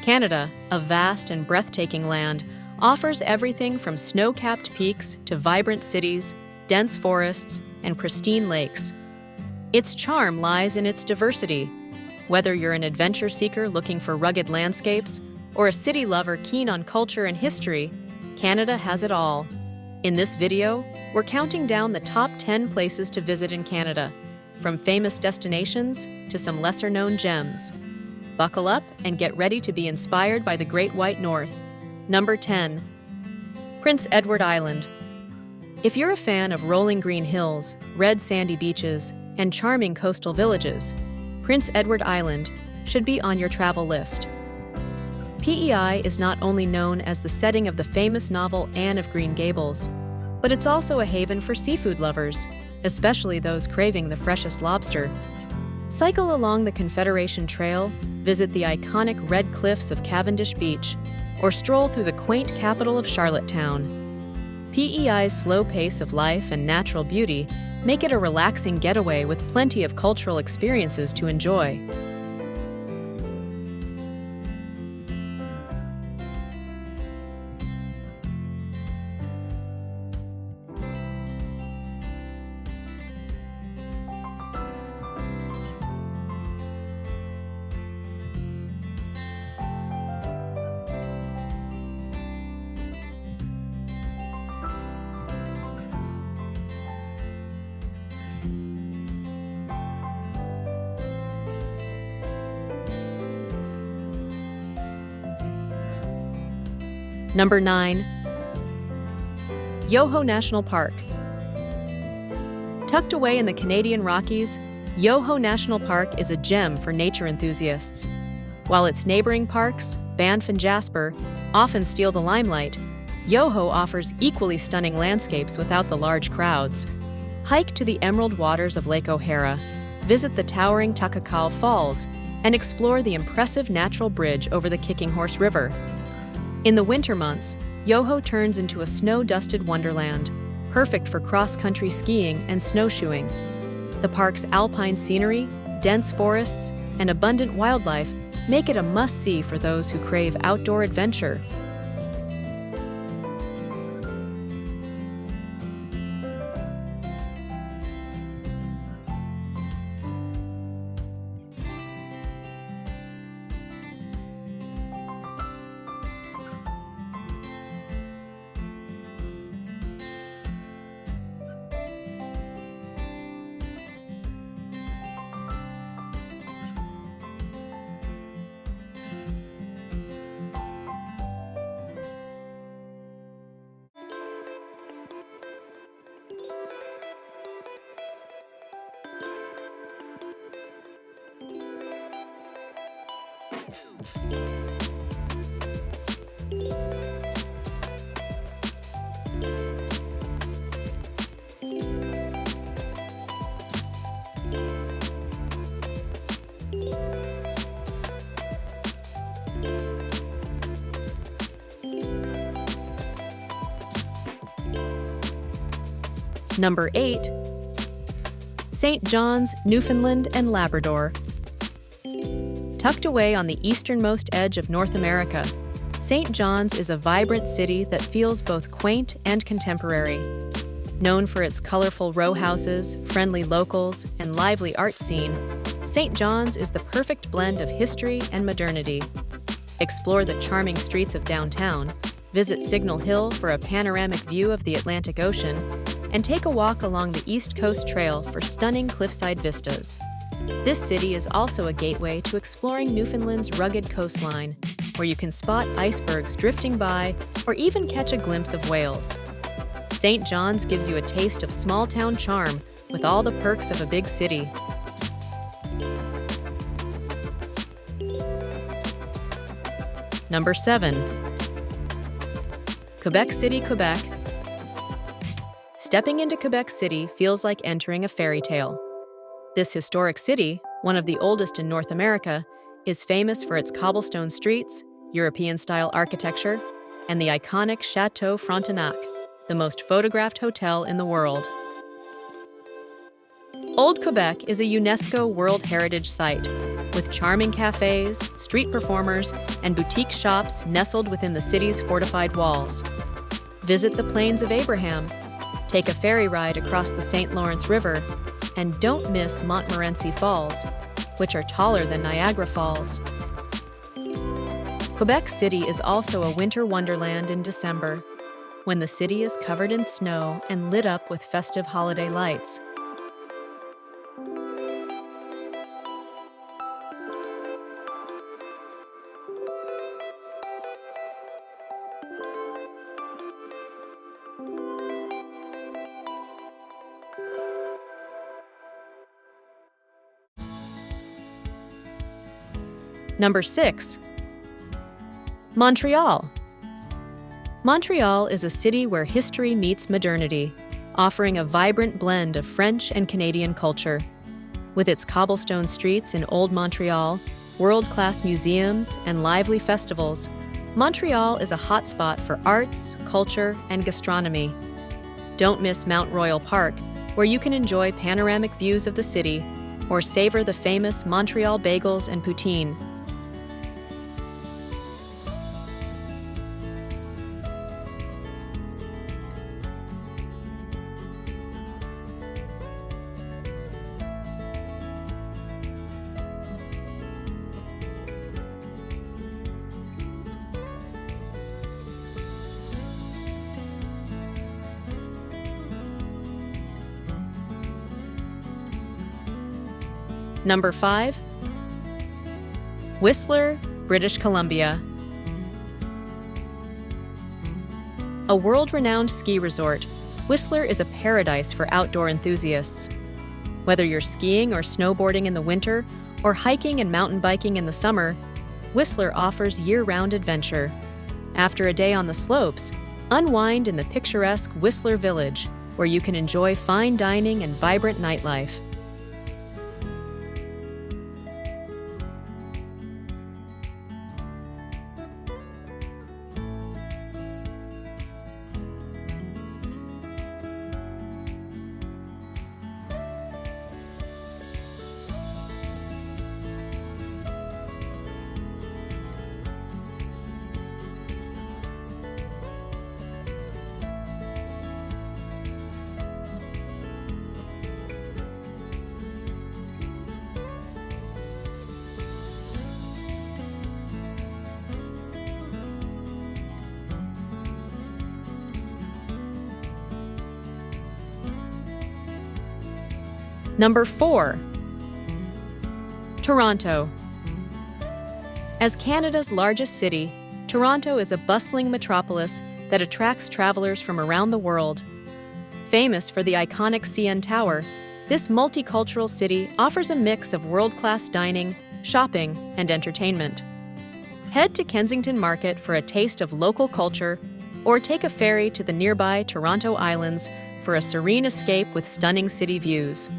Canada, a vast and breathtaking land, offers everything from snow-capped peaks to vibrant cities, dense forests, and pristine lakes. Its charm lies in its diversity. Whether you're an adventure seeker looking for rugged landscapes or a city lover keen on culture and history, Canada has it all. In this video, we're counting down the top 10 places to visit in Canada, from famous destinations to some lesser-known gems. Buckle up and get ready to be inspired by the Great White North. Number 10. Prince Edward Island. If you're a fan of rolling green hills, red sandy beaches, and charming coastal villages, Prince Edward Island should be on your travel list. PEI is not only known as the setting of the famous novel Anne of Green Gables, but it's also a haven for seafood lovers, especially those craving the freshest lobster. Cycle along the Confederation Trail, visit the iconic red cliffs of Cavendish Beach, or stroll through the quaint capital of Charlottetown. PEI's slow pace of life and natural beauty make it a relaxing getaway with plenty of cultural experiences to enjoy. Number 9. Yoho National Park. Tucked away in the Canadian Rockies, Yoho National Park is a gem for nature enthusiasts. While its neighboring parks, Banff and Jasper, often steal the limelight, Yoho offers equally stunning landscapes without the large crowds. Hike to the emerald waters of Lake O'Hara, visit the towering Takakau Falls, and explore the impressive natural bridge over the Kicking Horse River. In the winter months, Yoho turns into a snow-dusted wonderland, perfect for cross-country skiing and snowshoeing. The park's alpine scenery, dense forests, and abundant wildlife make it a must-see for those who crave outdoor adventure. Number 8. St. John's, Newfoundland and Labrador. Tucked away on the easternmost edge of North America, St. John's is a vibrant city that feels both quaint and contemporary. Known for its colorful row houses, friendly locals, and lively art scene, St. John's is the perfect blend of history and modernity. Explore the charming streets of downtown, visit Signal Hill for a panoramic view of the Atlantic Ocean, and take a walk along the East Coast Trail for stunning cliffside vistas. This city is also a gateway to exploring Newfoundland's rugged coastline, where you can spot icebergs drifting by or even catch a glimpse of whales. St. John's gives you a taste of small-town charm with all the perks of a big city. Number 7. Quebec City, Quebec. Stepping into Quebec City feels like entering a fairy tale. This historic city, one of the oldest in North America, is famous for its cobblestone streets, European-style architecture, and the iconic Chateau Frontenac, the most photographed hotel in the world. Old Quebec is a UNESCO World Heritage Site, with charming cafes, street performers, and boutique shops nestled within the city's fortified walls. Visit the Plains of Abraham, take a ferry ride across the St. Lawrence River, and don't miss Montmorency Falls, which are taller than Niagara Falls. Quebec City is also a winter wonderland in December, when the city is covered in snow and lit up with festive holiday lights. Number 6. Montreal. Montreal is a city where history meets modernity, offering a vibrant blend of French and Canadian culture. With its cobblestone streets in Old Montreal, world-class museums, and lively festivals, Montreal is a hotspot for arts, culture, and gastronomy. Don't miss Mount Royal Park, where you can enjoy panoramic views of the city or savor the famous Montreal bagels and poutine. Number 5. Whistler, British Columbia. A world-renowned ski resort, Whistler is a paradise for outdoor enthusiasts. Whether you're skiing or snowboarding in the winter or hiking and mountain biking in the summer, Whistler offers year-round adventure. After a day on the slopes, unwind in the picturesque Whistler Village, where you can enjoy fine dining and vibrant nightlife. Number 4. Toronto. As Canada's largest city, Toronto is a bustling metropolis that attracts travelers from around the world. Famous for the iconic CN Tower, this multicultural city offers a mix of world-class dining, shopping, and entertainment. Head to Kensington Market for a taste of local culture, or take a ferry to the nearby Toronto Islands for a serene escape with stunning city views.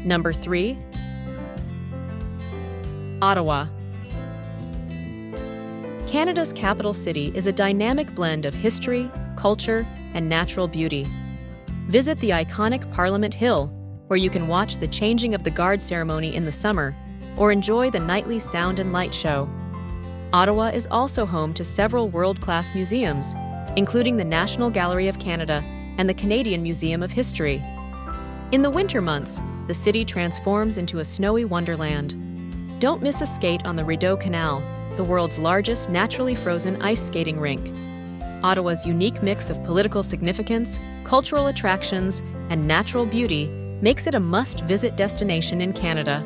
Number 3. Ottawa. Canada's capital city is a dynamic blend of history, culture, and natural beauty. Visit the iconic Parliament Hill, where you can watch the changing of the guard ceremony in the summer, or enjoy the nightly sound and light show. Ottawa is also home to several world-class museums, including the National Gallery of Canada and the Canadian Museum of History. In the winter months, the city transforms into a snowy wonderland. Don't miss a skate on the Rideau Canal, the world's largest naturally frozen ice skating rink. Ottawa's unique mix of political significance, cultural attractions, and natural beauty makes it a must-visit destination in Canada.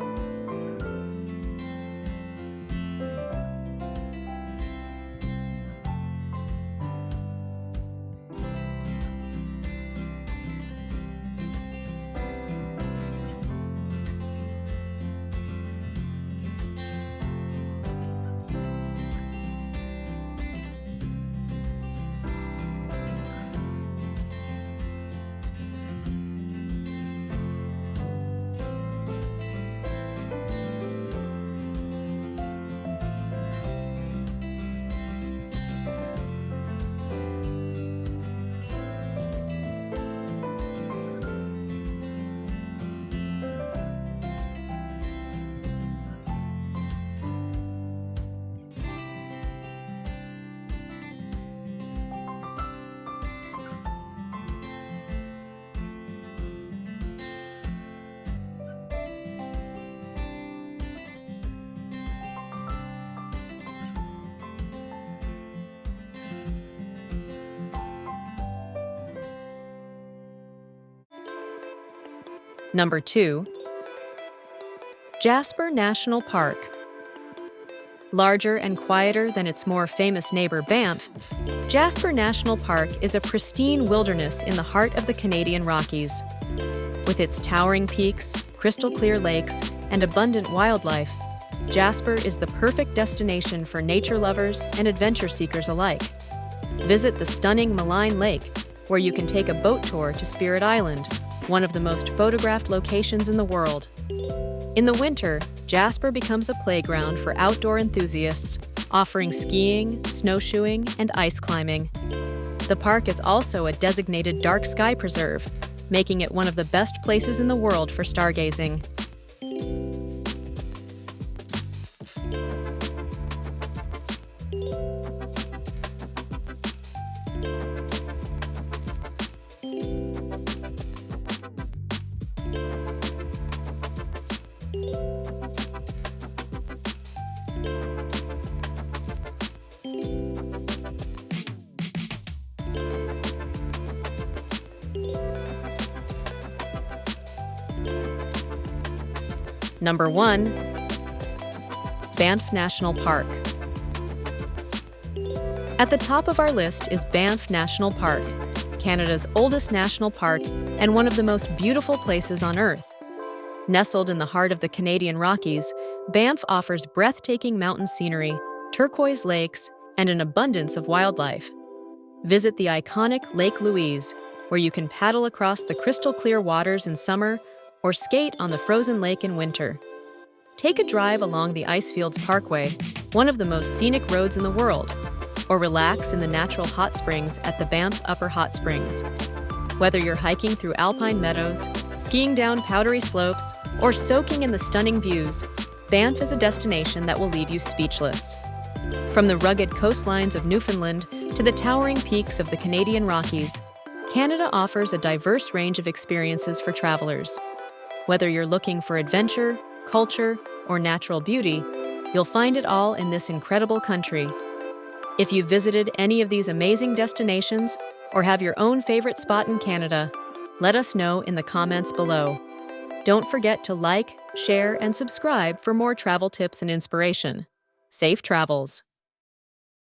Number 2. Jasper National Park. Larger and quieter than its more famous neighbor Banff, Jasper National Park is a pristine wilderness in the heart of the Canadian Rockies. With its towering peaks, crystal-clear lakes, and abundant wildlife, Jasper is the perfect destination for nature lovers and adventure seekers alike. Visit the stunning Malign Lake, where you can take a boat tour to Spirit Island, one of the most photographed locations in the world. In the winter, Jasper becomes a playground for outdoor enthusiasts, offering skiing, snowshoeing, and ice climbing. The park is also a designated dark sky preserve, making it one of the best places in the world for stargazing. Number 1. Banff National Park. At the top of our list is Banff National Park, Canada's oldest national park and one of the most beautiful places on Earth. Nestled in the heart of the Canadian Rockies, Banff offers breathtaking mountain scenery, turquoise lakes, and an abundance of wildlife. Visit the iconic Lake Louise, where you can paddle across the crystal-clear waters in summer or skate on the frozen lake in winter. Take a drive along the Icefields Parkway, one of the most scenic roads in the world, or relax in the natural hot springs at the Banff Upper Hot Springs. Whether you're hiking through alpine meadows, skiing down powdery slopes, or soaking in the stunning views, Banff is a destination that will leave you speechless. From the rugged coastlines of Newfoundland to the towering peaks of the Canadian Rockies, Canada offers a diverse range of experiences for travelers. Whether you're looking for adventure, culture, or natural beauty, you'll find it all in this incredible country. If you've visited any of these amazing destinations or have your own favorite spot in Canada, let us know in the comments below. Don't forget to like, share, and subscribe for more travel tips and inspiration. Safe travels!